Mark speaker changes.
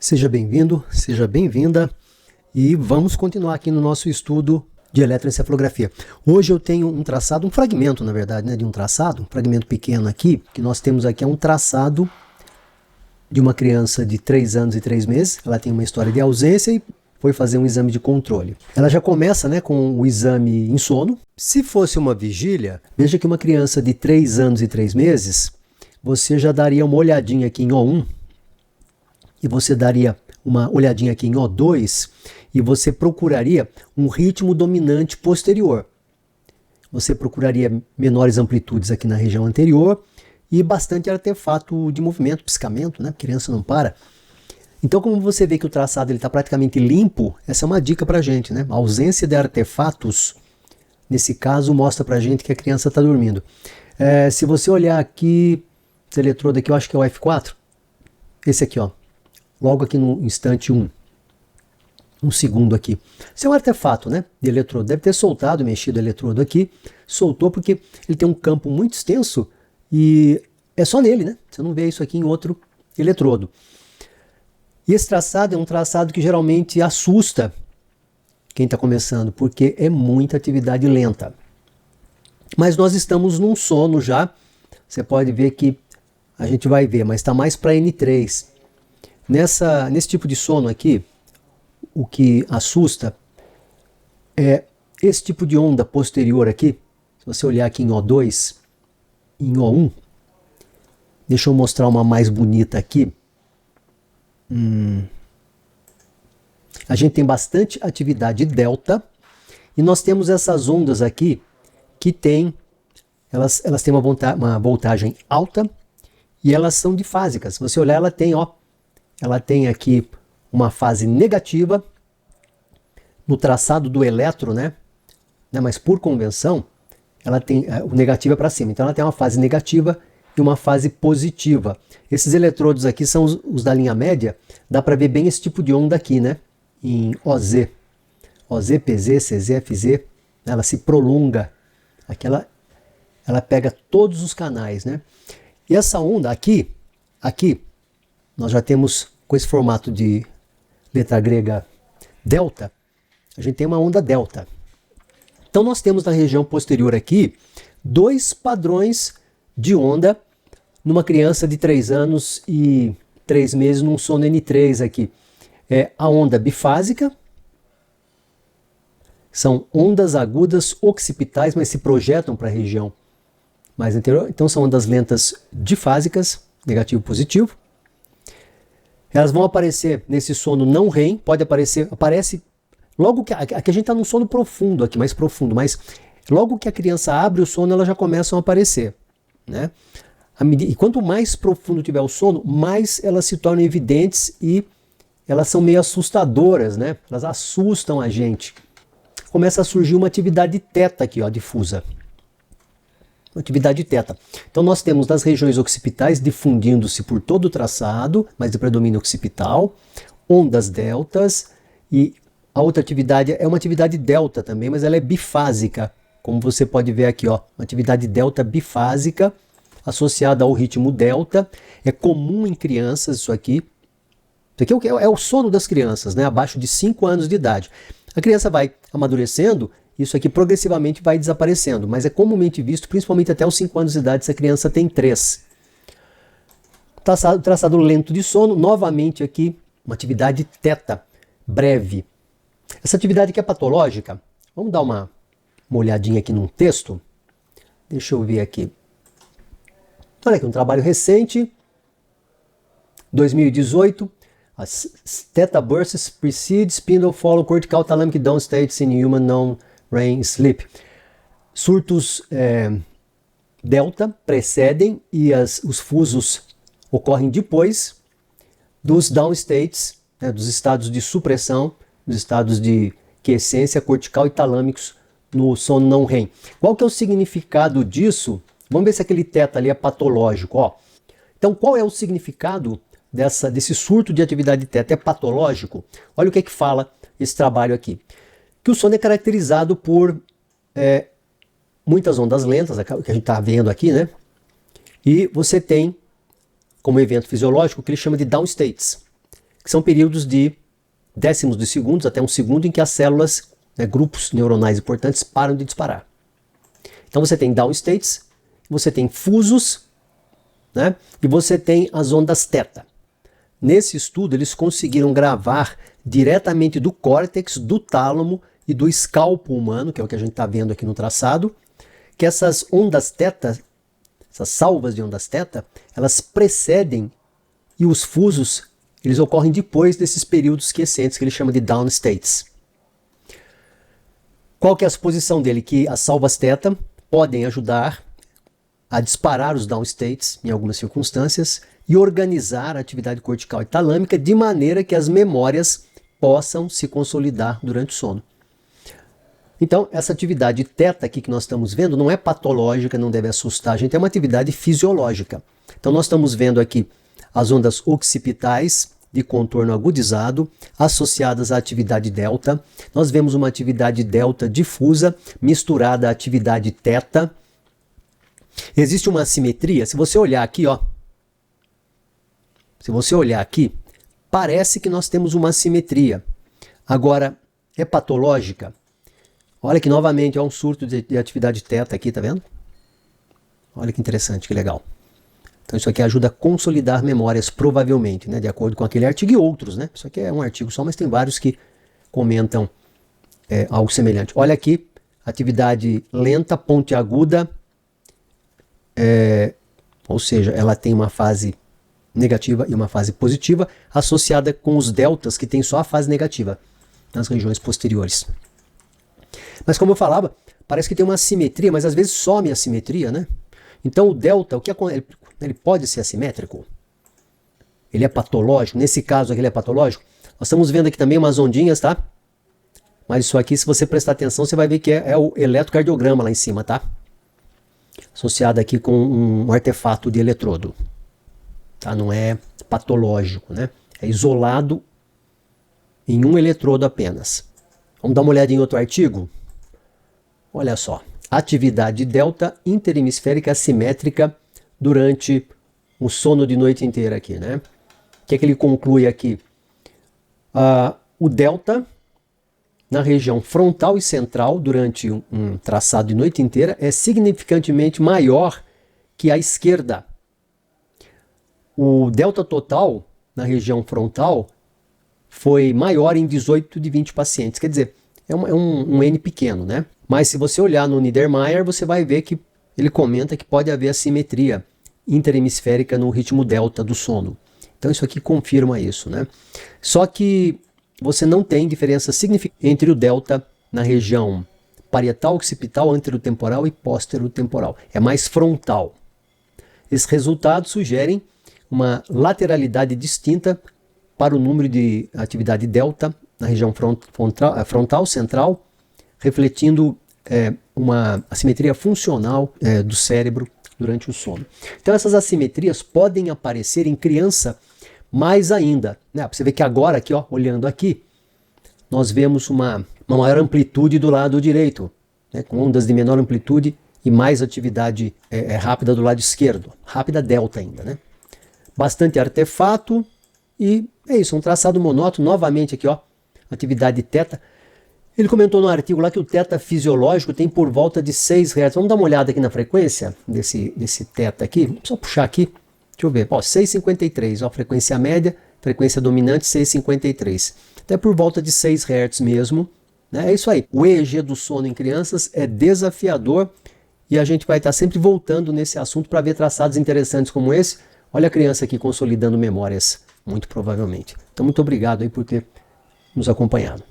Speaker 1: Seja bem-vindo, seja bem-vinda e vamos continuar aqui no nosso estudo de eletroencefalografia. Hoje eu tenho um traçado, um fragmento na verdade, né, de um traçado, um fragmento pequeno aqui, que nós temos aqui é um traçado de uma criança de 3 anos e 3 meses, ela tem uma história de ausência e foi fazer um exame de controle. Ela já começa, né, com o exame em sono. Se fosse uma vigília, veja que uma criança de 3 anos e 3 meses, você já daria uma olhadinha aqui em O1, e você daria uma olhadinha aqui em O2 e você procuraria um ritmo dominante posterior. Você procuraria menores amplitudes aqui na região anterior e bastante artefato de movimento, piscamento, né? A criança não para. Então, como você vê que o traçado está praticamente limpo, essa é uma dica para a gente, né? A ausência de artefatos, nesse caso, mostra para a gente que a criança está dormindo. Se você olhar aqui, esse eletrodo aqui, eu acho que é o F4, esse aqui, ó. Logo aqui no instante 1, um segundo aqui. Esse é um artefato, né, de eletrodo. Deve ter soltado, mexido o eletrodo aqui. Soltou porque ele tem um campo muito extenso e é só nele, né? Você não vê isso aqui em outro eletrodo. E esse traçado é um traçado que geralmente assusta quem está começando, porque é muita atividade lenta. Mas nós estamos num sono já. Você pode ver que a gente vai ver, mas está mais para N3. Nesse tipo de sono aqui, o que assusta é esse tipo de onda posterior aqui. Se você olhar aqui em O2, em O1, deixa eu mostrar uma mais bonita aqui. A gente tem bastante atividade delta e nós temos essas ondas aqui que elas têm uma voltagem alta e elas são difásicas. Se você olhar, ela tem aqui uma fase negativa no traçado do elétron, né? Mas por convenção, ela tem o negativo é para cima. Então ela tem uma fase negativa e uma fase positiva. Esses eletrodos aqui são os da linha média. Dá para ver bem esse tipo de onda aqui, né? Em OZ. OZ, PZ, CZ, FZ. Ela se prolonga. Aqui ela pega todos os canais, né? E essa onda aqui, nós já temos, com esse formato de letra grega delta, a gente tem uma onda delta. Então nós temos na região posterior aqui 2 padrões de onda numa criança de 3 anos e 3 meses num sono N3 aqui. É a onda bifásica, são ondas agudas occipitais, mas se projetam para a região mais anterior. Então são ondas lentas difásicas, negativo e positivo. Elas vão aparecer nesse sono não REM, aparece logo que aqui a gente está num sono profundo aqui, mais profundo, mas logo que a criança abre o sono, elas já começam a aparecer, né? E quanto mais profundo tiver o sono, mais elas se tornam evidentes e elas são meio assustadoras, né? Elas assustam a gente. Começa a surgir uma atividade teta aqui, ó, difusa. Atividade teta. Então nós temos nas regiões occipitais difundindo-se por todo o traçado, mas de predomínio occipital, ondas deltas, e a outra atividade é uma atividade delta também, mas ela é bifásica, como você pode ver aqui, ó, uma atividade delta bifásica associada ao ritmo delta. É comum em crianças isso aqui. Isso aqui é o sono das crianças, né, abaixo de 5 anos de idade. A criança vai amadurecendo, isso aqui progressivamente vai desaparecendo, mas é comumente visto, principalmente até os 5 anos de idade, se a criança tem 3. Traçado lento de sono, novamente aqui, uma atividade teta, breve. Essa atividade aqui é patológica. Vamos dar uma olhadinha aqui num texto. Deixa eu ver aqui. Olha aqui, um trabalho recente, 2018. As theta bursts precede spindle follow cortical thalamic down states in human non-REM sleep. Surtos delta precedem e os fusos ocorrem depois dos down states, né, dos estados de supressão, dos estados de quiescência cortical e talâmicos no sono não REM. Qual que é o significado disso? Vamos ver se aquele teta ali é patológico. Ó. Então, qual é o significado desse surto de atividade teta? É patológico? Olha o que é que fala esse trabalho aqui. Que o sono é caracterizado por muitas ondas lentas, que a gente está vendo aqui, né? E você tem como evento fisiológico o que ele chama de down states. que são períodos de décimos de segundos até um segundo em que as células, grupos neuronais importantes, param de disparar. Então você tem down states, você tem fusos, né? E você tem as ondas θ. Nesse estudo eles conseguiram gravar diretamente do córtex, do tálamo e do escalpo humano, que é o que a gente está vendo aqui no traçado, que essas ondas θ, essas salvas de ondas θ, elas precedem, e os fusos eles ocorrem depois desses períodos quiescentes que ele chama de down states. Qual que é a suposição dele? Que as salvas θ podem ajudar a disparar os down states em algumas circunstâncias e organizar a atividade cortical e talâmica de maneira que as memórias possam se consolidar durante o sono. Então, essa atividade θ aqui que nós estamos vendo não é patológica, não deve assustar a gente, é uma atividade fisiológica. Então, nós estamos vendo aqui as ondas occipitais de contorno agudizado associadas à atividade delta. Nós vemos uma atividade delta difusa misturada à atividade θ. Existe uma assimetria. Se você olhar aqui, ó, parece que nós temos uma assimetria. Agora, é patológica? Olha que novamente é um surto de atividade θ aqui, tá vendo? Olha que interessante, que legal. Então isso aqui ajuda a consolidar memórias, provavelmente, né, de acordo com aquele artigo e outros, né? Isso aqui é um artigo só, mas tem vários que comentam algo semelhante. Olha aqui, atividade lenta, pontiaguda, ou seja, ela tem uma fase negativa e uma fase positiva, associada com os deltas, que tem só a fase negativa, nas regiões posteriores. Mas como eu falava, parece que tem uma assimetria, mas às vezes some a simetria, né? Então o delta, ele pode ser assimétrico? Ele é patológico? Nesse caso aqui ele é patológico? Nós estamos vendo aqui também umas ondinhas, tá? Mas isso aqui, se você prestar atenção, você vai ver que é o eletrocardiograma lá em cima, tá? Associado aqui com um artefato de eletrodo. Tá? Não é patológico, né? É isolado em um eletrodo apenas. Vamos dar uma olhada em outro artigo? Olha só. Atividade delta interhemisférica assimétrica durante o sono de noite inteira aqui, né? O que é que ele conclui aqui? O delta na região frontal e central durante um traçado de noite inteira é significantemente maior que a esquerda. O delta total na região frontal foi maior em 18 de 20 pacientes. Quer dizer, é um N pequeno, né? Mas se você olhar no Niedermayer, você vai ver que ele comenta que pode haver assimetria interhemisférica no ritmo delta do sono. Então isso aqui confirma isso, né? Só que você não tem diferença significativa entre o delta na região parietal, occipital, anterotemporal e posterotemporal. É mais frontal. Esses resultados sugerem uma lateralidade distinta para o número de atividade delta na região frontal, central, refletindo uma assimetria funcional do cérebro durante o sono. Então essas assimetrias podem aparecer em criança mais ainda, né? Você vê que agora aqui, ó, olhando aqui, nós vemos uma maior amplitude do lado direito, né? Com ondas de menor amplitude e mais atividade rápida do lado esquerdo, rápida delta ainda, né? Bastante artefato e é isso, um traçado monótono, novamente aqui, ó, atividade θ. Ele comentou no artigo lá que o θ fisiológico tem por volta de 6 Hz. Vamos dar uma olhada aqui na frequência desse θ aqui. Vamos só puxar aqui. Deixa eu ver. Ó, 6,53. Ó, frequência média, frequência dominante 6,53. Então é por volta de 6 Hz mesmo. Né? É isso aí. O EEG do sono em crianças é desafiador e a gente vai estar sempre voltando nesse assunto para ver traçados interessantes como esse. Olha a criança aqui consolidando memórias, muito provavelmente. Então muito obrigado aí por ter nos acompanhado.